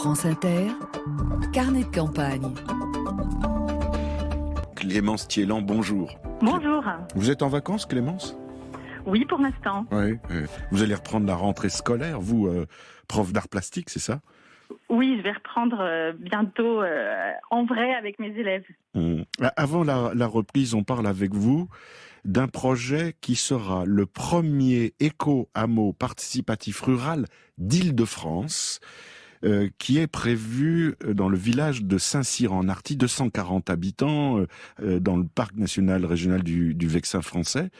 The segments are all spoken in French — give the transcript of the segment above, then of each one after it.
France Inter, carnet de campagne. Clémence Thiélan, bonjour. Bonjour. Vous êtes en vacances, Clémence ? Oui, pour l'instant. Oui. Vous allez reprendre la rentrée scolaire, vous, prof d'art plastique, c'est ça ? Oui, je vais reprendre bientôt en vrai avec mes élèves. Avant la reprise, on parle avec vous d'un projet qui sera le premier éco-hameau participatif rural d'Île-de-France, qui est prévu dans le village de Saint-Cyr-en-Arty, 240 habitants, dans le parc national régional du Vexin français.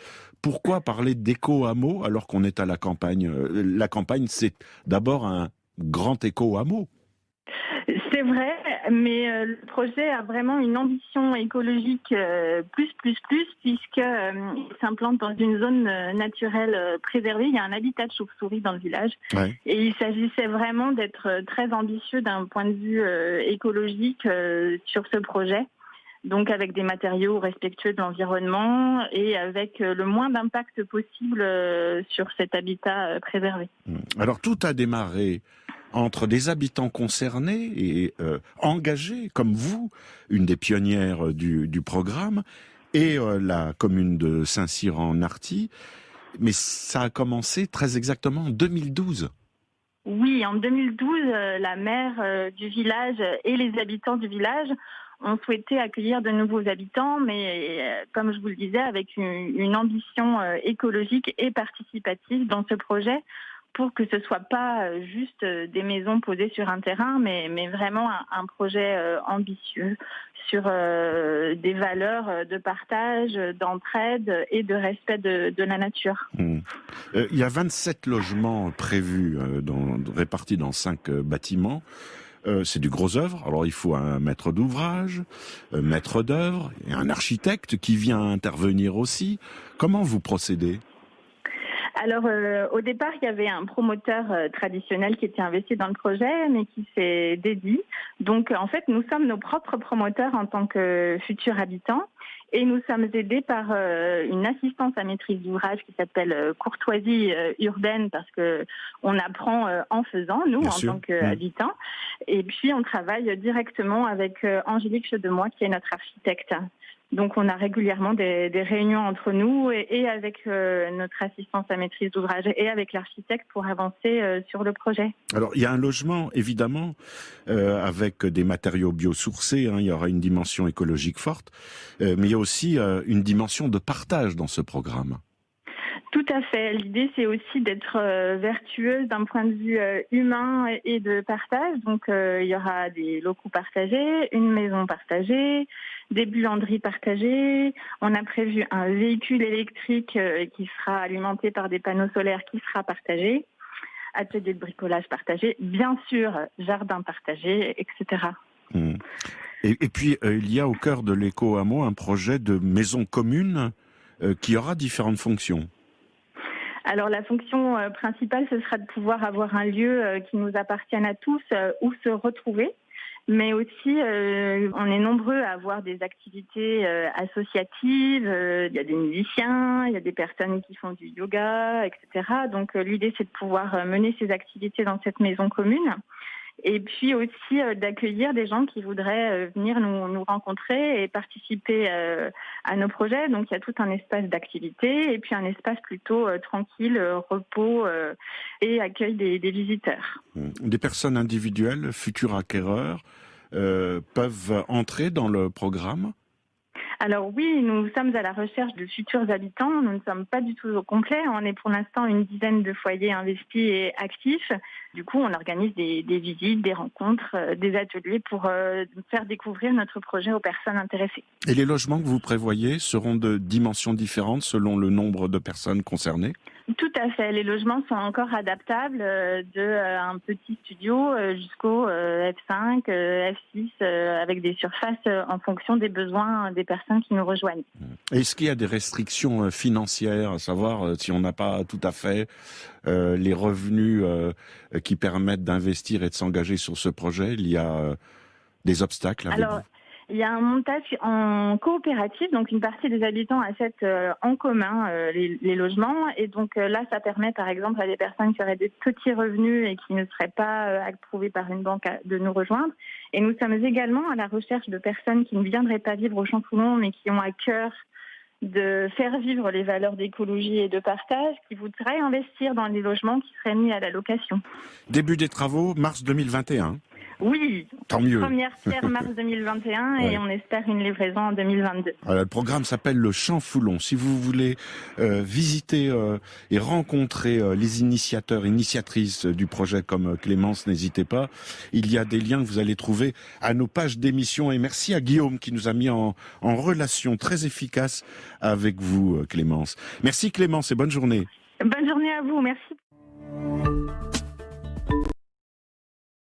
Pourquoi parler d'éco-hameau alors qu'on est à la campagne ? La campagne, c'est d'abord un grand éco-hameau. C'est vrai, mais le projet a vraiment une ambition écologique puisque il s'implante dans une zone naturelle préservée. Il y a un habitat de chauve-souris dans le village. Ouais. Et il s'agissait vraiment d'être très ambitieux d'un point de vue écologique sur ce projet. Donc avec des matériaux respectueux de l'environnement et avec le moins d'impact possible sur cet habitat préservé. Alors tout a démarré entre des habitants concernés et engagés, comme vous, une des pionnières du programme, et la commune de Saint-Cyr-en-Arty. Mais ça a commencé très exactement en 2012. Oui, en 2012, la maire du village et les habitants du village ont souhaité accueillir de nouveaux habitants, mais comme je vous le disais, avec une ambition écologique et participative dans ce projet, pour que ce soit pas juste des maisons posées sur un terrain, mais vraiment un projet ambitieux sur des valeurs de partage, d'entraide et de respect de la nature. Il y a 27 logements prévus, répartis dans 5 bâtiments. C'est du gros œuvre, alors il faut un maître d'ouvrage, un maître d'œuvre, et un architecte qui vient intervenir aussi. Comment vous procédez ? Alors, au départ, il y avait un promoteur traditionnel qui était investi dans le projet, mais qui s'est dédié. Donc, en fait, nous sommes nos propres promoteurs en tant que futurs habitants. Et nous sommes aidés par une assistance à maîtrise d'ouvrage qui s'appelle courtoisie urbaine, parce que on apprend en faisant, nous, en tant qu'habitants. Et puis, on travaille directement avec Angélique Chedemois, qui est notre architecte. Donc, on a régulièrement des réunions entre nous et avec notre assistance à maîtrise d'ouvrage et avec l'architecte pour avancer sur le projet. Alors, il y a un logement, évidemment, avec des matériaux biosourcés. Il y aura une dimension écologique forte. Mais il y a aussi une dimension de partage dans ce programme. Tout à fait. L'idée, c'est aussi d'être vertueuse d'un point de vue humain et de partage. Donc, il y aura des locaux partagés, une maison partagée, des buanderies partagées. On a prévu un véhicule électrique qui sera alimenté par des panneaux solaires qui sera partagé, atelier de bricolage partagé, bien sûr, jardin partagé, etc. Et puis, il y a au cœur de l'éco-hameau un projet de maison commune qui aura différentes fonctions. Alors la fonction principale, ce sera de pouvoir avoir un lieu qui nous appartienne à tous, où se retrouver. Mais aussi, on est nombreux à avoir des activités associatives. Il y a des musiciens, il y a des personnes qui font du yoga, etc. Donc l'idée, c'est de pouvoir mener ces activités dans cette maison commune. Et puis aussi d'accueillir des gens qui voudraient venir nous rencontrer et participer à nos projets. Donc il y a tout un espace d'activité et puis un espace plutôt tranquille, repos et accueil des visiteurs. Des personnes individuelles, futurs acquéreurs, peuvent entrer dans le programme ? Alors oui, nous sommes à la recherche de futurs habitants. Nous ne sommes pas du tout au complet. On est pour l'instant une dizaine de foyers investis et actifs. Du coup, on organise des visites, des rencontres, des ateliers pour faire découvrir notre projet aux personnes intéressées. Et les logements que vous prévoyez seront de dimensions différentes selon le nombre de personnes concernées ? Tout à fait. Les logements sont encore adaptables d'un petit studio jusqu'au F5, F6, avec des surfaces en fonction des besoins des personnes qui nous rejoignent. Est-ce qu'il y a des restrictions financières, à savoir si on n'a pas tout à fait les revenus qui permettent d'investir et de s'engager sur ce projet ? Il y a des obstacles avec vous ? Il y a un montage en coopérative, donc une partie des habitants achètent en commun les logements. Et donc là, ça permet par exemple à des personnes qui auraient des petits revenus et qui ne seraient pas approuvées par une banque de nous rejoindre. Et nous sommes également à la recherche de personnes qui ne viendraient pas vivre au Champ-Foulon, mais qui ont à cœur de faire vivre les valeurs d'écologie et de partage, qui voudraient investir dans les logements qui seraient mis à la location. Début des travaux, mars 2021. Oui, Tant mieux. Première pierre mars 2021 et on espère une livraison en 2022. Le programme s'appelle le Champ-Foulon. Si vous voulez visiter et rencontrer les initiatrices du projet comme Clémence, n'hésitez pas. Il y a des liens que vous allez trouver à nos pages d'émission. Et merci à Guillaume qui nous a mis en relation très efficace avec vous, Clémence. Merci Clémence et bonne journée. Bonne journée à vous, merci.